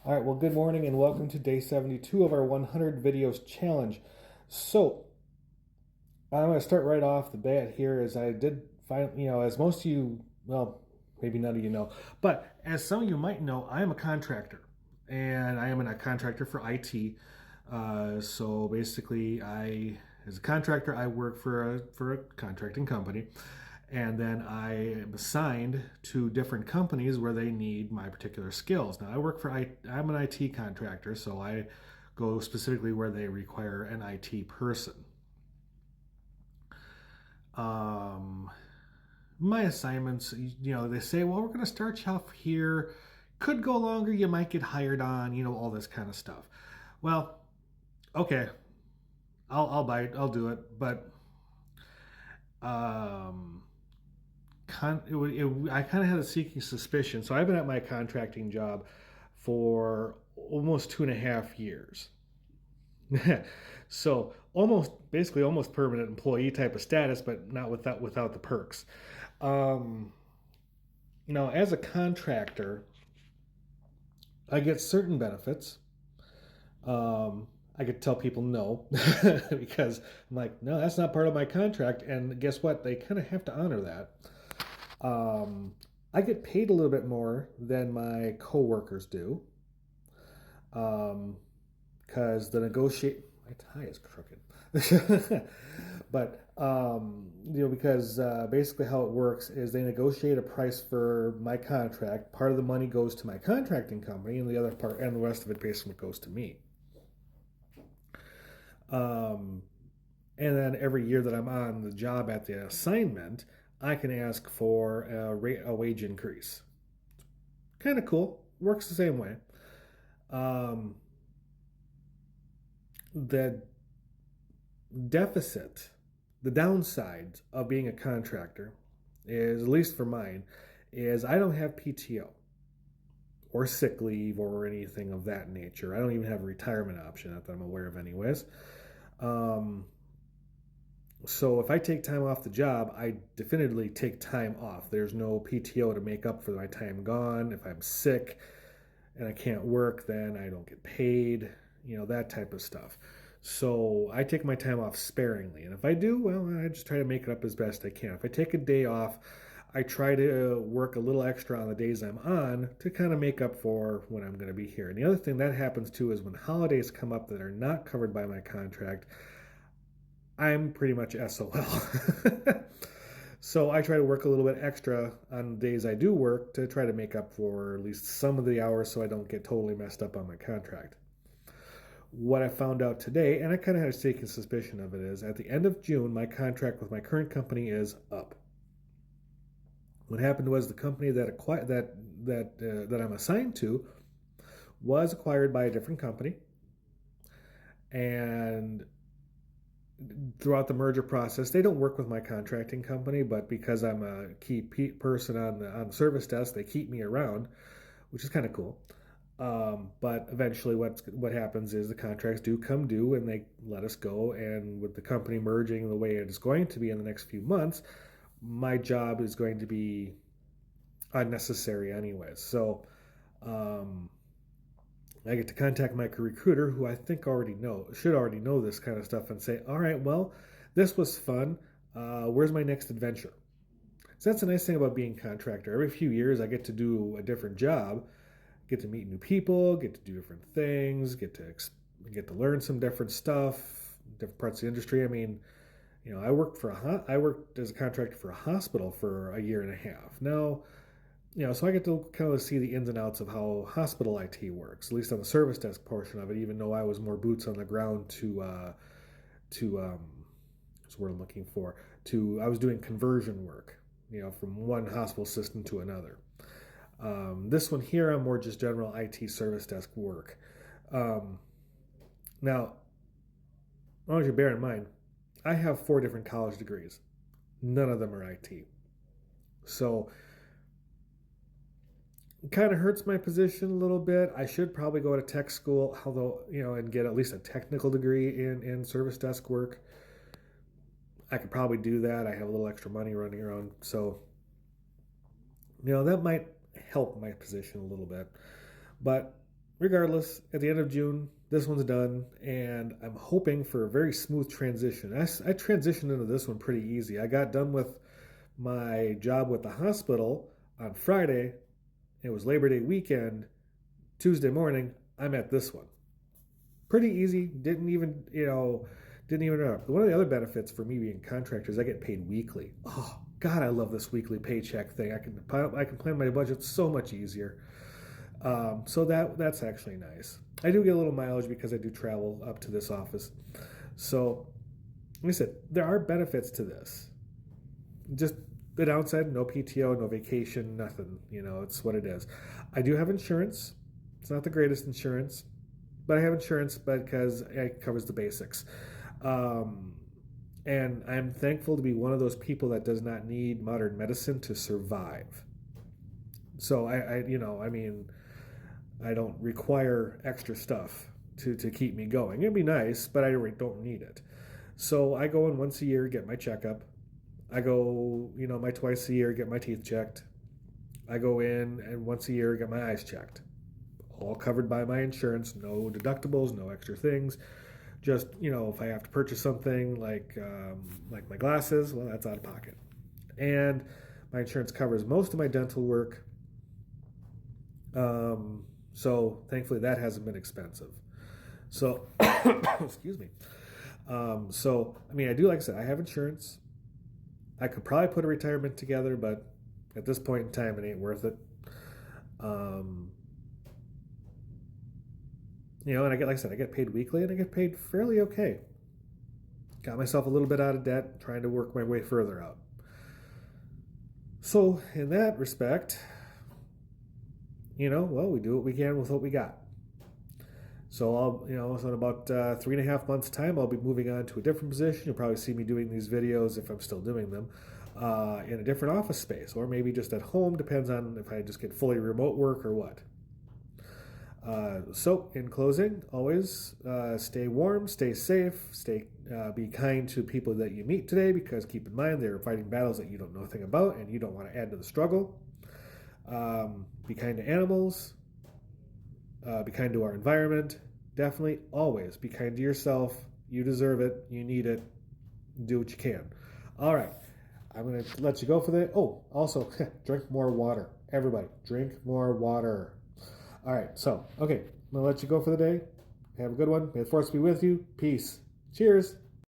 All right, well, good morning and welcome to day 72 of our 100 videos challenge. So, I'm going to start right off the bat here as I did find, as most of you, well, maybe none of you know, but as some of you might know, I am a contractor and I am a contractor for IT. So basically, as a contractor, I work for a contracting company, and then I am assigned to different companies where they need my particular skills. Now, I'm an IT contractor, so I go specifically where they require an IT person. Um, my assignments, they say, well, we're going to start you off here. Could go longer. You might get hired on. All this kind of stuff. Well, okay, I'll bite. I'll do it. But um, I kind of had a seeking suspicion. So I've been at my contracting job for almost 2.5 years. So basically almost permanent employee type of status, but not without the perks. Um, as a contractor, I get certain benefits. I could tell people no because I'm like, no, that's not part of my contract. And guess what? They kind of have to honor that. Um, I get paid a little bit more than my coworkers do because the negotiate my tie is crooked. But because basically how it works is they negotiate a price for my contract. Part of the money goes to my contracting company, and the other part and the rest of it basically goes to me. Um, and then every year that I'm on the job at the assignment, I can ask for a wage increase. Kind of cool. Works the same way. Um, the deficit, the downside of being a contractor is, at least for mine, is I don't have PTO or sick leave or anything of that nature. I don't even have a retirement option, not that I'm aware of, anyways. Um, so if I take time off the job, I definitively take time off. There's no PTO to make up for my time gone. If I'm sick and I can't work, then I don't get paid, that type of stuff. So I take my time off sparingly. And if I do, well, I just try to make it up as best I can. If I take a day off, I try to work a little extra on the days I'm on to kind of make up for when I'm going to be here. And the other thing that happens too is when holidays come up that are not covered by my contract, I'm pretty much SOL. So I try to work a little bit extra on the days I do work to try to make up for at least some of the hours so I don't get totally messed up on my contract. What I found out today, and I kind of had a sneaking suspicion of it, is at the end of June, my contract with my current company is up. What happened was the company that I'm assigned to was acquired by a different company, and throughout the merger process, they don't work with my contracting company, but because I'm a key person on the service desk, they keep me around, which is kind of cool. But eventually, what happens is the contracts do come due, and they let us go. And with the company merging the way it is going to be in the next few months, my job is going to be unnecessary anyways. So um, I get to contact my recruiter, who I think should already know this kind of stuff, and say, all right, well, this was fun. Where's my next adventure? So that's the nice thing about being a contractor. Every few years, I get to do a different job, get to meet new people, get to do different things, get to learn some different stuff, different parts of the industry. I mean, I worked as a contractor for a hospital for a year and a half. Now, so I get to kind of see the ins and outs of how hospital IT works, at least on the service desk portion of it. Even though I was more boots on the ground to what's the word I'm looking for, I was doing conversion work, from one hospital system to another. This one here, I'm more just general IT service desk work. Um, Now, I want you to bear in mind, I have 4 different college degrees. None of them are IT. So it kind of hurts my position a little bit. I should probably go to tech school, although, and get at least a technical degree in service desk work. I could probably do that. I have a little extra money running around. So, that might help my position a little bit. But regardless, at the end of June, this one's done, and I'm hoping for a very smooth transition. I transitioned into this one pretty easy. I got done with my job with the hospital on Friday. It was Labor Day weekend. Tuesday morning, I'm at this one. Pretty easy. Didn't even know. One of the other benefits for me being a contractor is I get paid weekly. Oh God, I love this weekly paycheck thing. I can plan my budget so much easier. So that's actually nice. I do get a little mileage because I do travel up to this office. So, like I said, there are benefits to this. Just the downside: no PTO, no vacation, nothing. It's what it is. I do have insurance. It's not the greatest insurance, but I have insurance because it covers the basics. And I'm thankful to be one of those people that does not need modern medicine to survive. So I don't require extra stuff to keep me going. It'd be nice, but I don't need it. So I go in once a year, get my checkup. I go, my twice a year, get my teeth checked. I go in and once a year, get my eyes checked. All covered by my insurance, no deductibles, no extra things. Just, if I have to purchase something like my glasses, well, that's out of pocket. And my insurance covers most of my dental work. So thankfully that hasn't been expensive. So, excuse me. I do, like I said, I have insurance. I could probably put a retirement together, but at this point in time, it ain't worth it. And I get paid weekly, and I get paid fairly okay. Got myself a little bit out of debt, trying to work my way further out. So in that respect, we do what we can with what we got. So so in about 3.5 months' time, I'll be moving on to a different position. You'll probably see me doing these videos, if I'm still doing them, in a different office space, or maybe just at home. Depends on if I just get fully remote work or what. So in closing, always stay warm, stay safe, be kind to people that you meet today, because keep in mind they're fighting battles that you don't know anything about and you don't want to add to the struggle. Be kind to animals. Be kind to our environment. Definitely always be kind to yourself. You deserve it. You need it. Do what you can. All right. I'm going to let you go for that. Oh, also, drink more water. Everybody, drink more water. All right. So, okay. I'm going to let you go for the day. Have a good one. May the force be with you. Peace. Cheers.